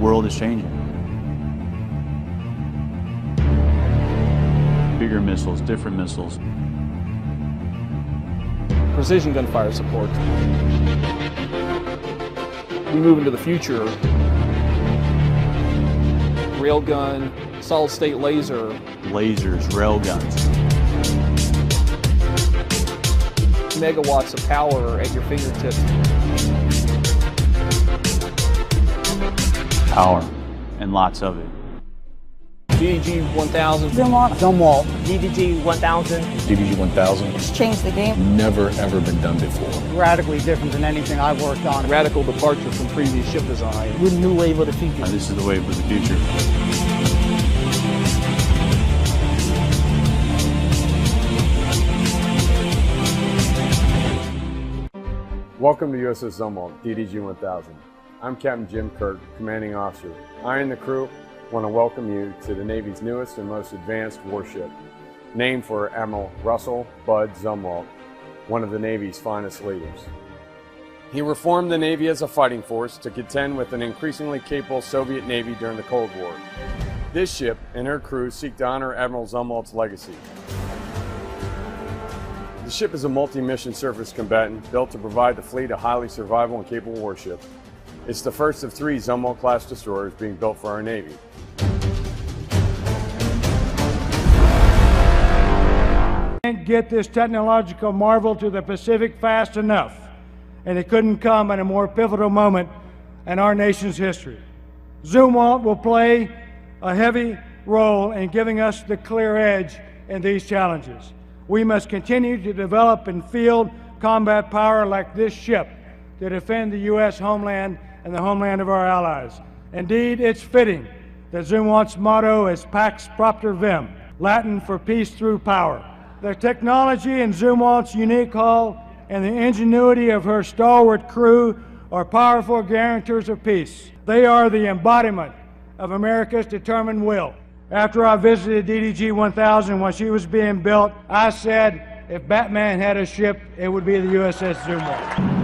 world is changing. Bigger missiles, different missiles. Precision gunfire support. We move into the future. Railgun, solid-state laser. Lasers, railguns. Megawatts of power at your fingertips. Power, and lots of it. DDG 1000. Zumwalt. DDG 1000. DDG 1000. It's changed the game. Never ever been done before. Radically different than anything I've worked on. Radical departure from previous ship design. We're the new wave of the future. This is the wave of the future. Welcome to USS Zumwalt, DDG 1000. I'm Captain Jim Kirk, Commanding Officer. I and the crew want to welcome you to the Navy's newest and most advanced warship, named for Admiral Russell Bud Zumwalt, one of the Navy's finest leaders. He reformed the Navy as a fighting force to contend with an increasingly capable Soviet Navy during the Cold War. This ship and her crew seek to honor Admiral Zumwalt's legacy. The ship is a multi-mission surface combatant built to provide the fleet a highly survivable and capable warship. It's the first of 3 Zumwalt-class destroyers being built for our Navy. Can't get this technological marvel to the Pacific fast enough, and it couldn't come at a more pivotal moment in our nation's history. Zumwalt will play a heavy role in giving us the clear edge in these challenges. We must continue to develop and field combat power like this ship to defend the U.S. homeland and the homeland of our allies. Indeed, it's fitting that Zumwalt's motto is Pax Propter Vim, Latin for peace through power. The technology in Zumwalt's unique hull and the ingenuity of her stalwart crew are powerful guarantors of peace. They are the embodiment of America's determined will. After I visited DDG 1000 when she was being built, I said, if Batman had a ship, it would be the USS Zumwalt.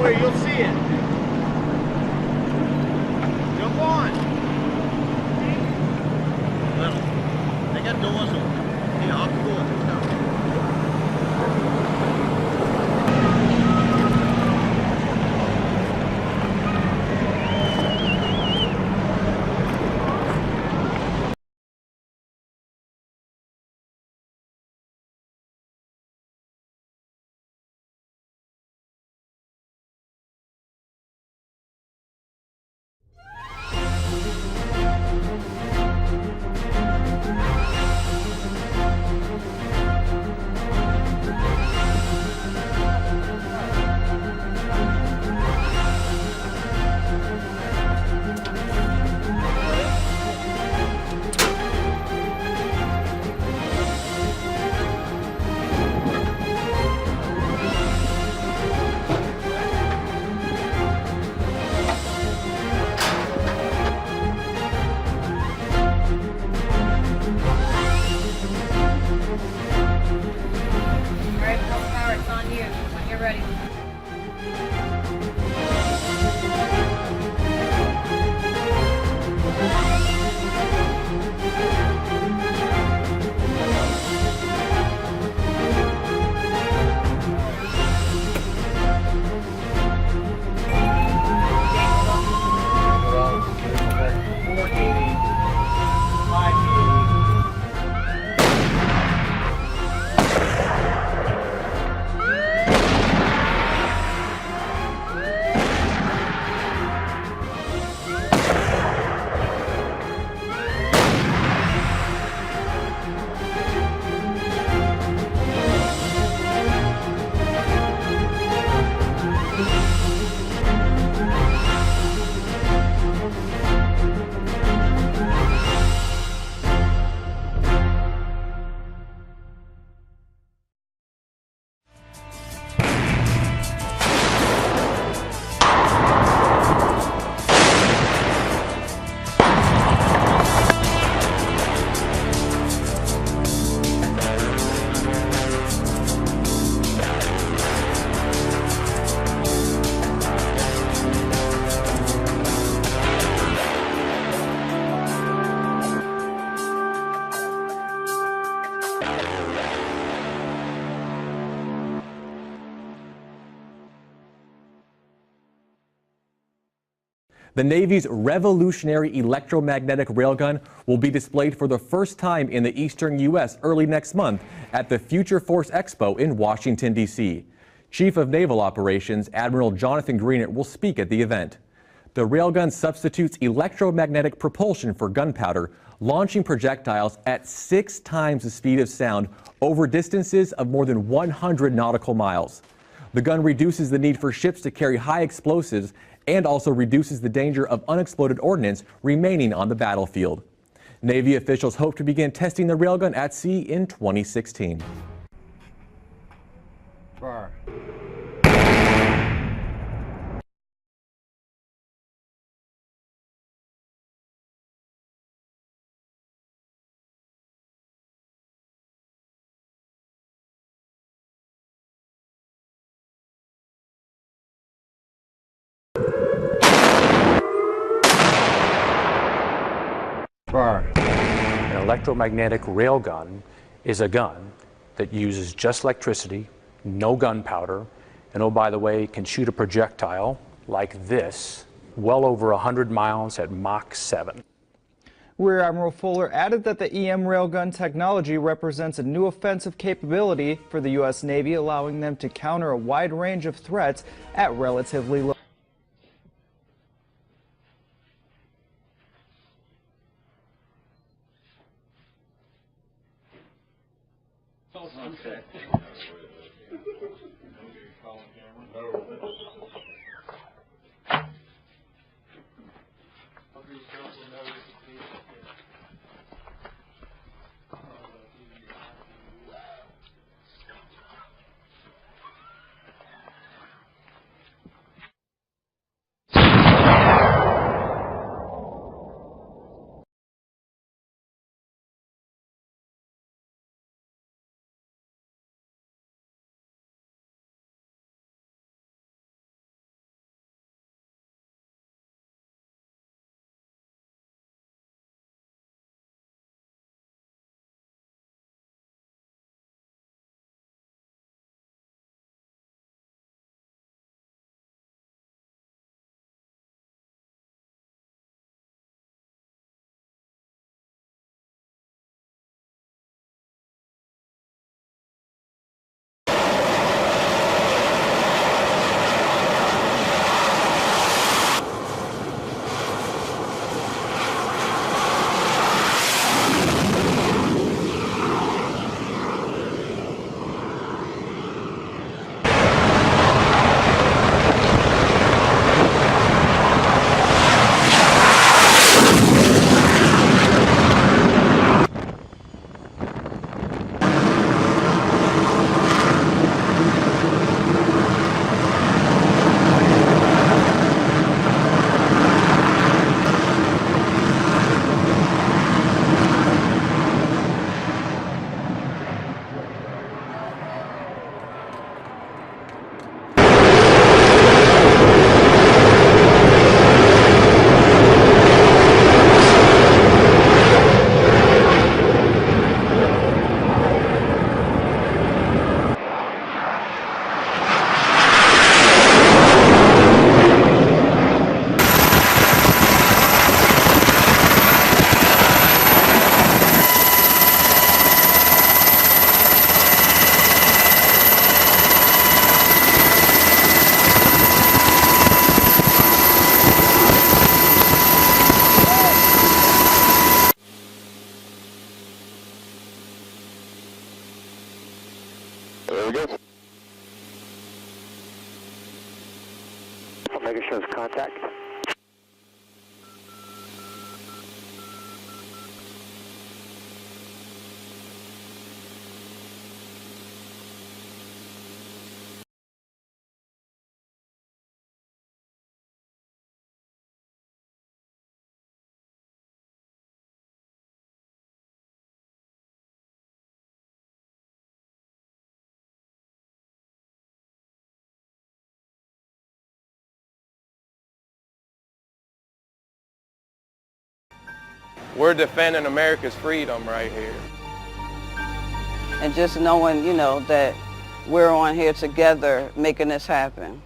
You'll see it. Jump on. Well, they got doors open. Yeah, I'll go and stuff. The Navy's revolutionary electromagnetic railgun will be displayed for the first time in the eastern U.S. early next month at the Future Force Expo in Washington, D.C. Chief of Naval Operations Admiral Jonathan Greenert will speak at the event. The railgun substitutes electromagnetic propulsion for gunpowder, launching projectiles at 6 times the speed of sound over distances of more than 100 nautical miles. The gun reduces the need for ships to carry high explosives and also reduces the danger of unexploded ordnance remaining on the battlefield. Navy officials hope to begin testing the railgun at sea in 2016. Fire. Fire. An electromagnetic railgun is a gun that uses just electricity, no gunpowder, and oh, by the way, can shoot a projectile like this, well over 100 miles at Mach 7. Rear Admiral Fuller added that the EM railgun technology represents a new offensive capability for the U.S. Navy, allowing them to counter a wide range of threats at relatively low. There we go. Omega shows contact. We're defending America's freedom right here. And just knowing, you know, that we're on here together making this happen.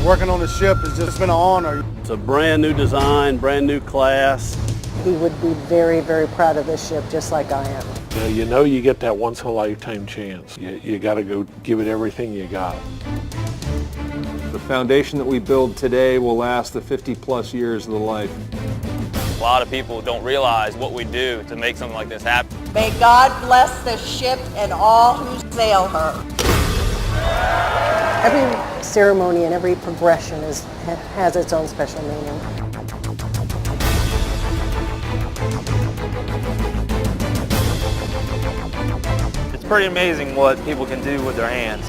Working on the ship has just been an honor. It's a brand new design, brand new class. He would be very, very proud of this ship, just like I am. You know you get that once-in-a-lifetime chance. You got to go give it everything you got. The foundation that we build today will last the 50-plus years of the life. A lot of people don't realize what we do to make something like this happen. May God bless the ship and all who sail her. Every ceremony and every progression has its own special meaning. It's pretty amazing what people can do with their hands.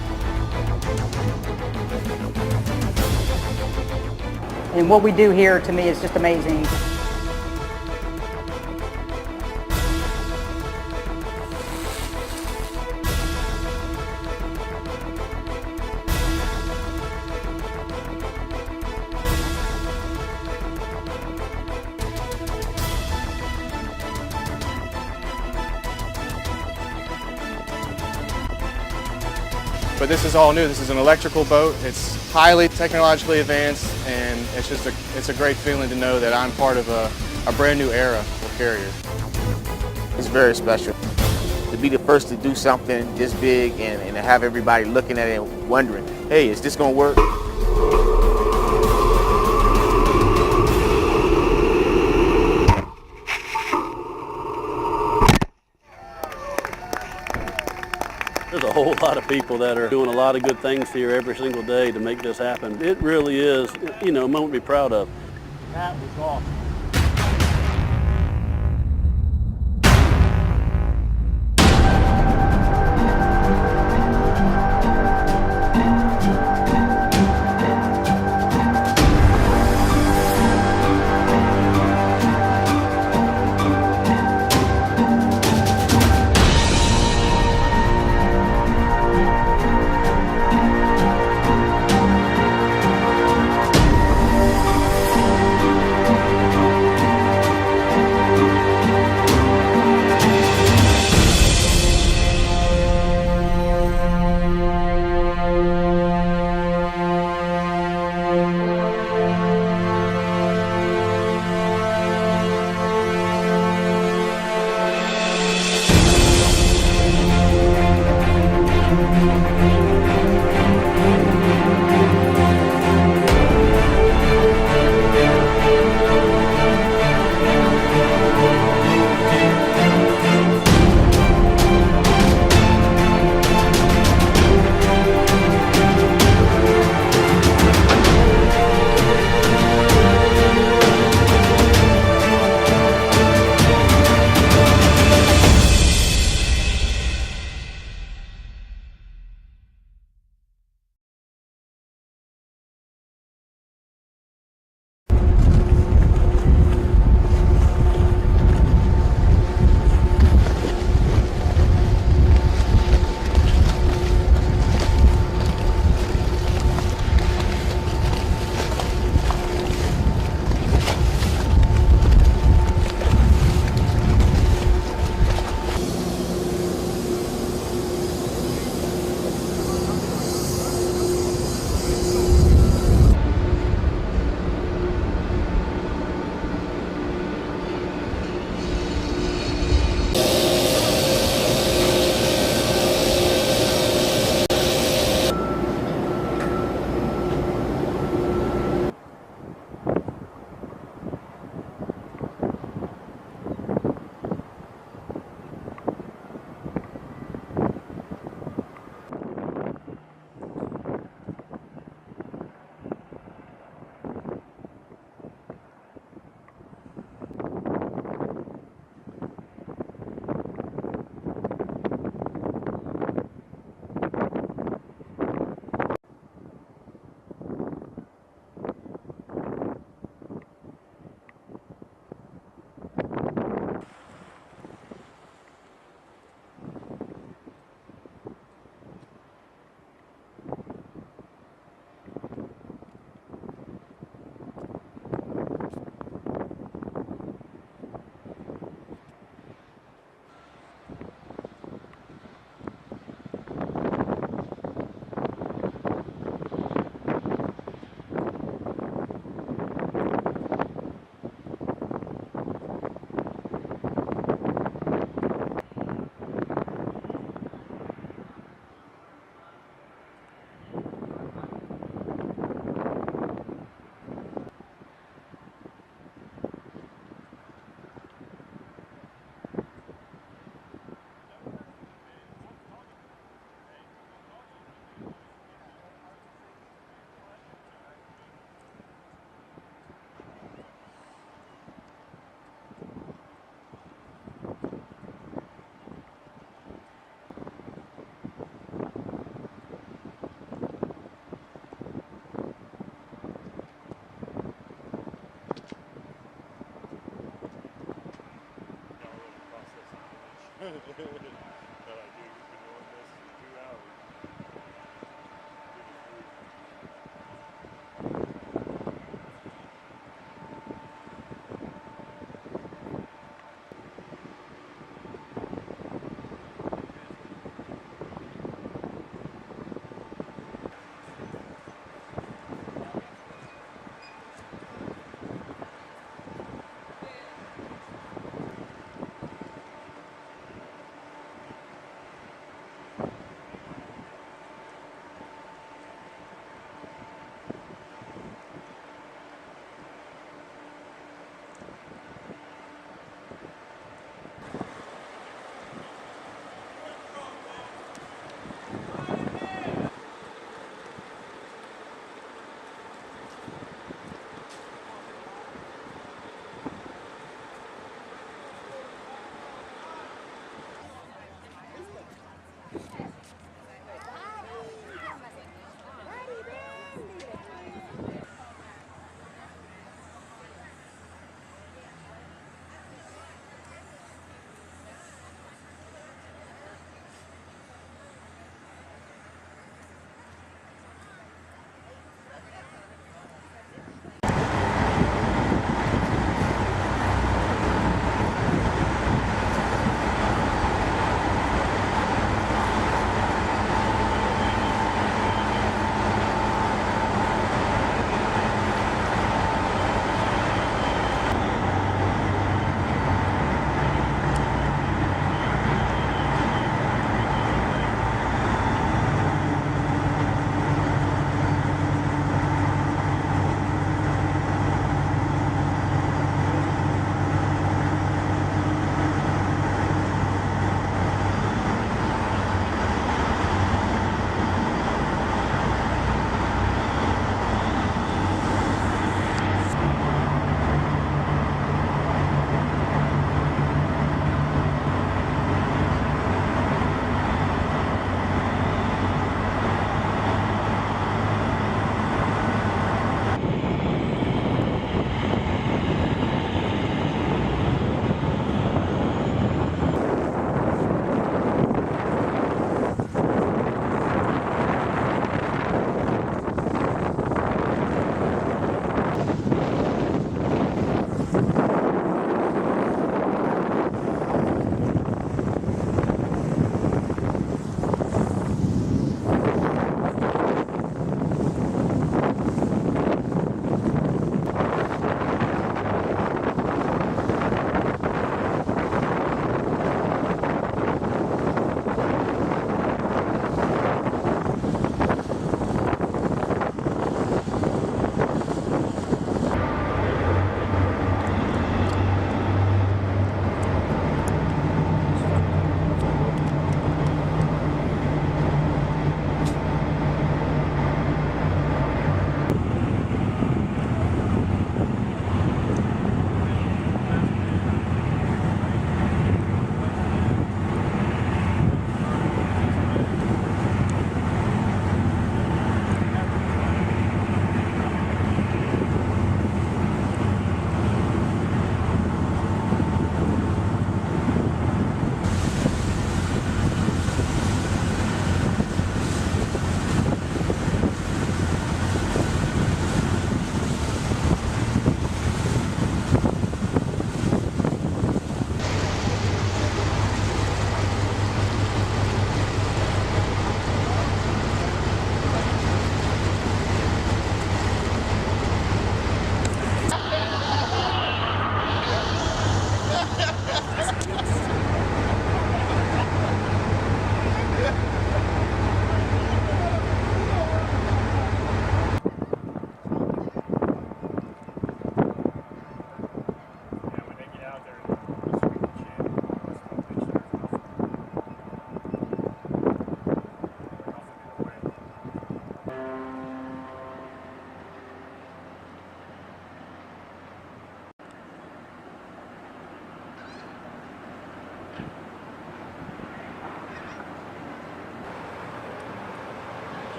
And what we do here, to me, is just amazing. But this is all new. This is an electrical boat. It's highly technologically advanced, and it's a great feeling to know that I'm part of a brand new era for Carrier. It's very special. To be the first to do something this big and to have everybody looking at it and wondering, hey, is this going to work? There's a whole lot of people that are doing a lot of good things here every single day to make this happen. It really is, a moment to be proud of. That was awesome.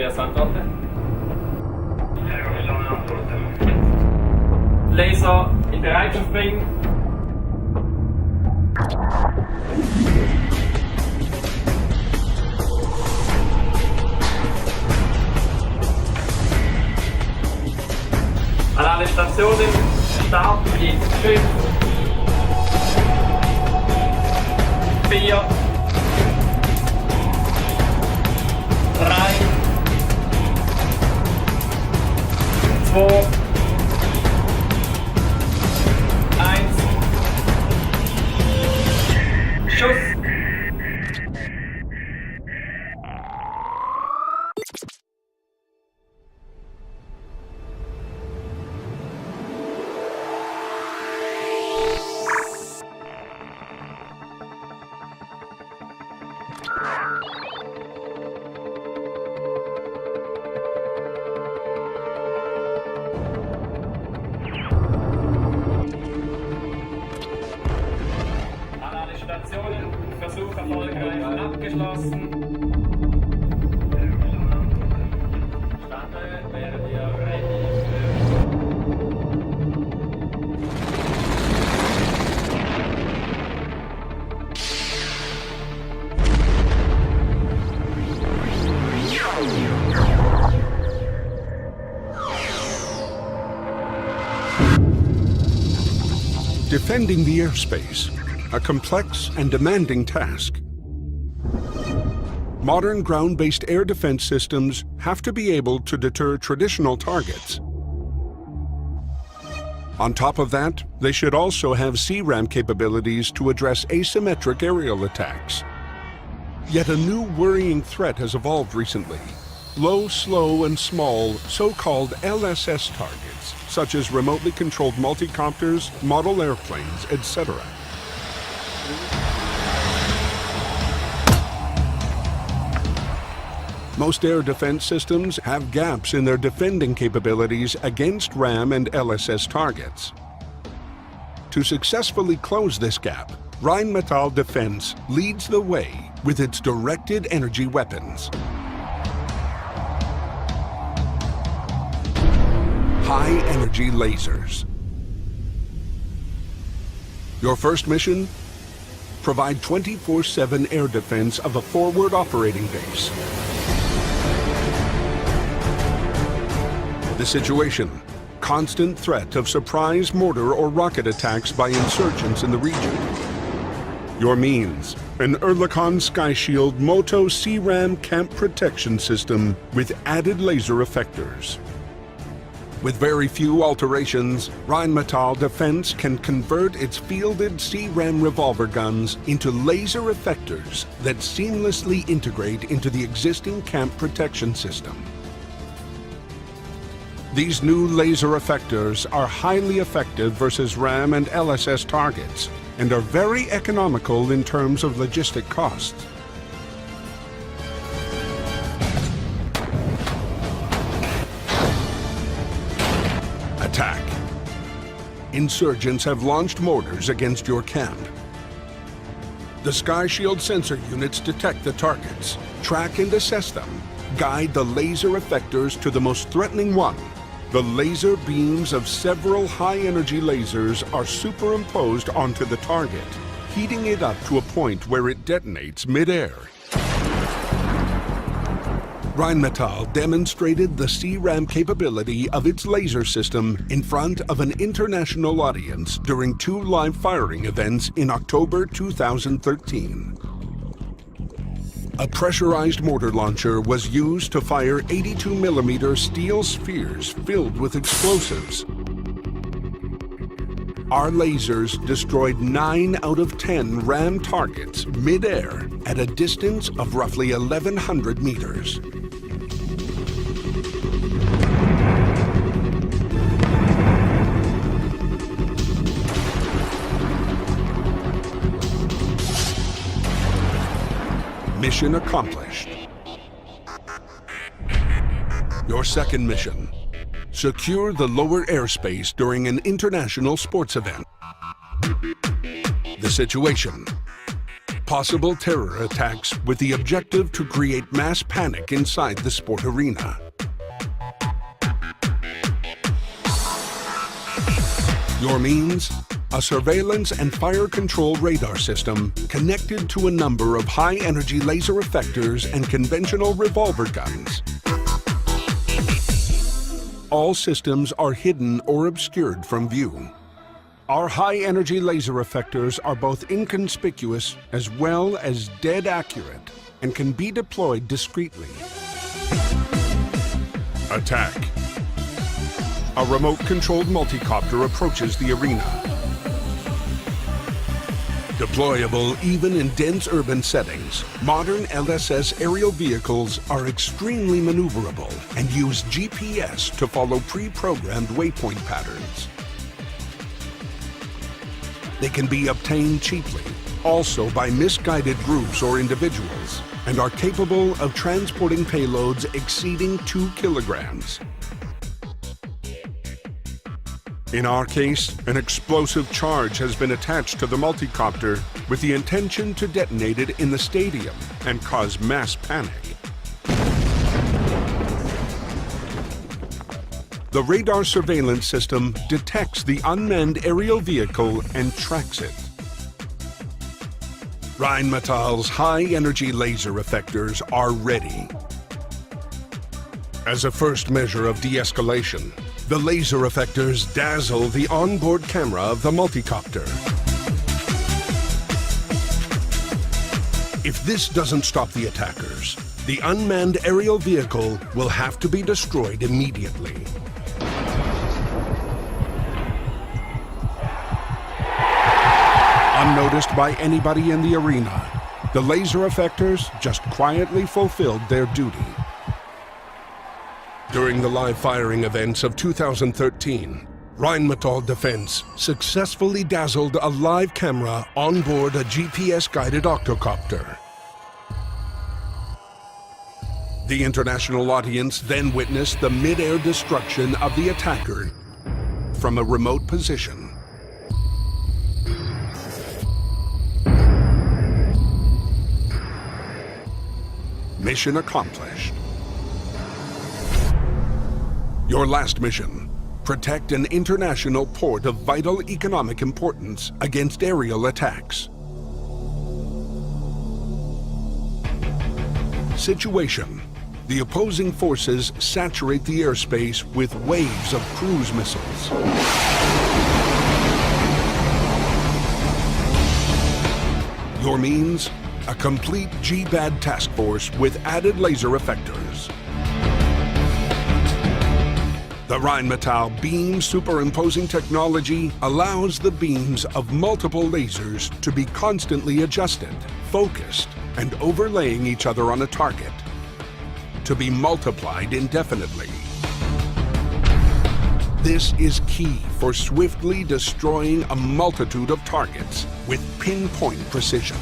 Andreas Antrotte. Laser in Bereitschaft bringen. An alle Stationen, Start in 5, 4, 3, 2, 1, Schuss! Stationen, Versuch erfolgreich abgeschlossen. Starte, während ihr ready Defending the airspace, a complex and demanding task. Modern ground-based air defense systems have to be able to deter traditional targets. On top of that, they should also have CRAM capabilities to address asymmetric aerial attacks. Yet a new worrying threat has evolved recently. Low, slow, and small so-called LSS targets, such as remotely controlled multicopters, model airplanes, etc. Most air defense systems have gaps in their defending capabilities against RAM and LSS targets. To successfully close this gap, Rheinmetall Defense leads the way with its directed energy weapons. High-energy lasers. Your first mission? Provide 24/7 air defense of a forward operating base. The situation: constant threat of surprise mortar or rocket attacks by insurgents in the region. Your means: an Oerlikon Sky Shield Moto CRAM camp protection system with added laser effectors. With very few alterations, Rheinmetall Defense can convert its fielded CRAM revolver guns into laser effectors that seamlessly integrate into the existing camp protection system. These new laser effectors are highly effective versus RAM and LSS targets and are very economical in terms of logistic costs. Attack. Insurgents have launched mortars against your camp. The Sky Shield sensor units detect the targets, track and assess them, guide the laser effectors to the most threatening one. The laser beams of several high-energy lasers are superimposed onto the target, heating it up to a point where it detonates mid-air. Rheinmetall demonstrated the CRAM capability of its laser system in front of an international audience during 2 live firing events in October 2013. A pressurized mortar launcher was used to fire 82mm steel spheres filled with explosives. Our lasers destroyed 9 out of 10 RAM targets mid-air at a distance of roughly 1,100 meters. Mission accomplished. Your second mission: secure the lower airspace during an international sports event. The situation: possible terror attacks with the objective to create mass panic inside the sport arena. Your means? A surveillance and fire control radar system connected to a number of high-energy laser effectors and conventional revolver guns. All systems are hidden or obscured from view. Our high-energy laser effectors are both inconspicuous as well as dead accurate and can be deployed discreetly. Attack. A remote-controlled multicopter approaches the arena. Deployable even in dense urban settings, modern LSS aerial vehicles are extremely maneuverable and use GPS to follow pre-programmed waypoint patterns. They can be obtained cheaply, also by misguided groups or individuals, and are capable of transporting payloads exceeding 2 kilograms. In our case, an explosive charge has been attached to the multicopter with the intention to detonate it in the stadium and cause mass panic. The radar surveillance system detects the unmanned aerial vehicle and tracks it. Rheinmetall's high-energy laser effectors are ready. As a first measure of de-escalation, the laser effectors dazzle the onboard camera of the multicopter. If this doesn't stop the attackers, the unmanned aerial vehicle will have to be destroyed immediately. Unnoticed by anybody in the arena, the laser effectors just quietly fulfilled their duty. During the live firing events of 2013, Rheinmetall Defense successfully dazzled a live camera on board a GPS-guided octocopter. The international audience then witnessed the mid-air destruction of the attacker from a remote position. Mission accomplished. Your last mission: protect an international port of vital economic importance against aerial attacks. Situation: the opposing forces saturate the airspace with waves of cruise missiles. Your means? A complete GBAD task force with added laser effectors. The Rheinmetall beam superimposing technology allows the beams of multiple lasers to be constantly adjusted, focused, and overlaying each other on a target, to be multiplied indefinitely. This is key for swiftly destroying a multitude of targets with pinpoint precision.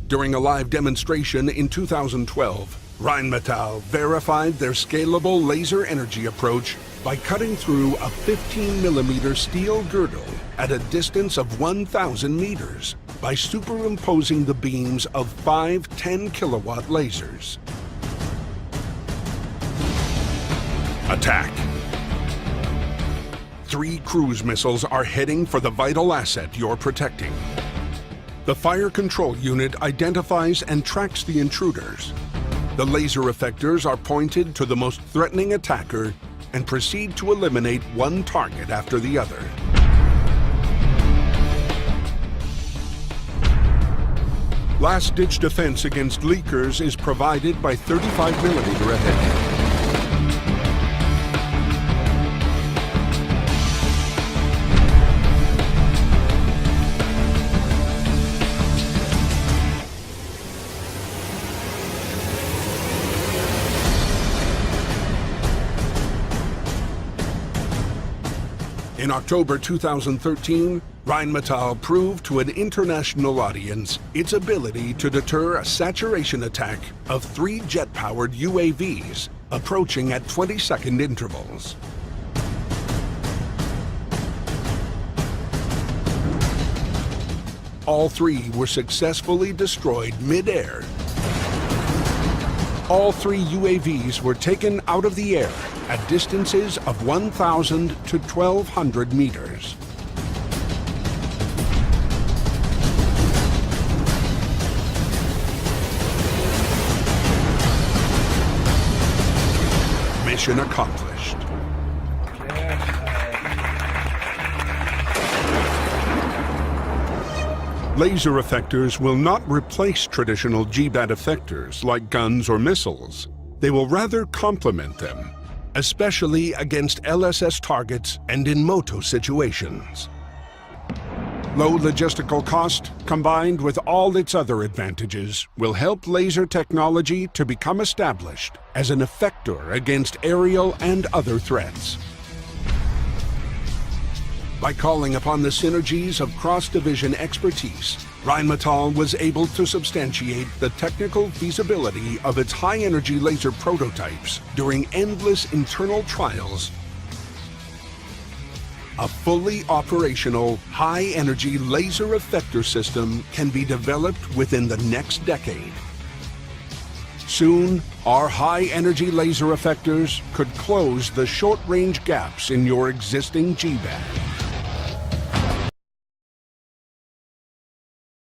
During a live demonstration in 2012, Rheinmetall verified their scalable laser energy approach by cutting through a 15mm steel girdle at a distance of 1,000 meters by superimposing the beams of 5 10-kilowatt lasers. Attack. 3 cruise missiles are heading for the vital asset you're protecting. The fire control unit identifies and tracks the intruders. The laser effectors are pointed to the most threatening attacker and proceed to eliminate one target after the other. Last-ditch defense against leakers is provided by 35mm ahead. In October 2013, Rheinmetall proved to an international audience its ability to deter a saturation attack of 3 jet-powered UAVs approaching at 20-second intervals. All 3 were successfully destroyed mid-air. All 3 UAVs were taken out of the air at distances of 1,000 to 1,200 meters. Mission accomplished. Laser effectors will not replace traditional GBAT effectors like guns or missiles. They will rather complement them, especially against LSS targets and in moto situations. Low logistical cost, combined with all its other advantages, will help laser technology to become established as an effector against aerial and other threats. By calling upon the synergies of cross-division expertise, Rheinmetall was able to substantiate the technical feasibility of its high-energy laser prototypes during endless internal trials. A fully operational, high-energy laser effector system can be developed within the next decade. Soon, our high-energy laser effectors could close the short-range gaps in your existing GBAT.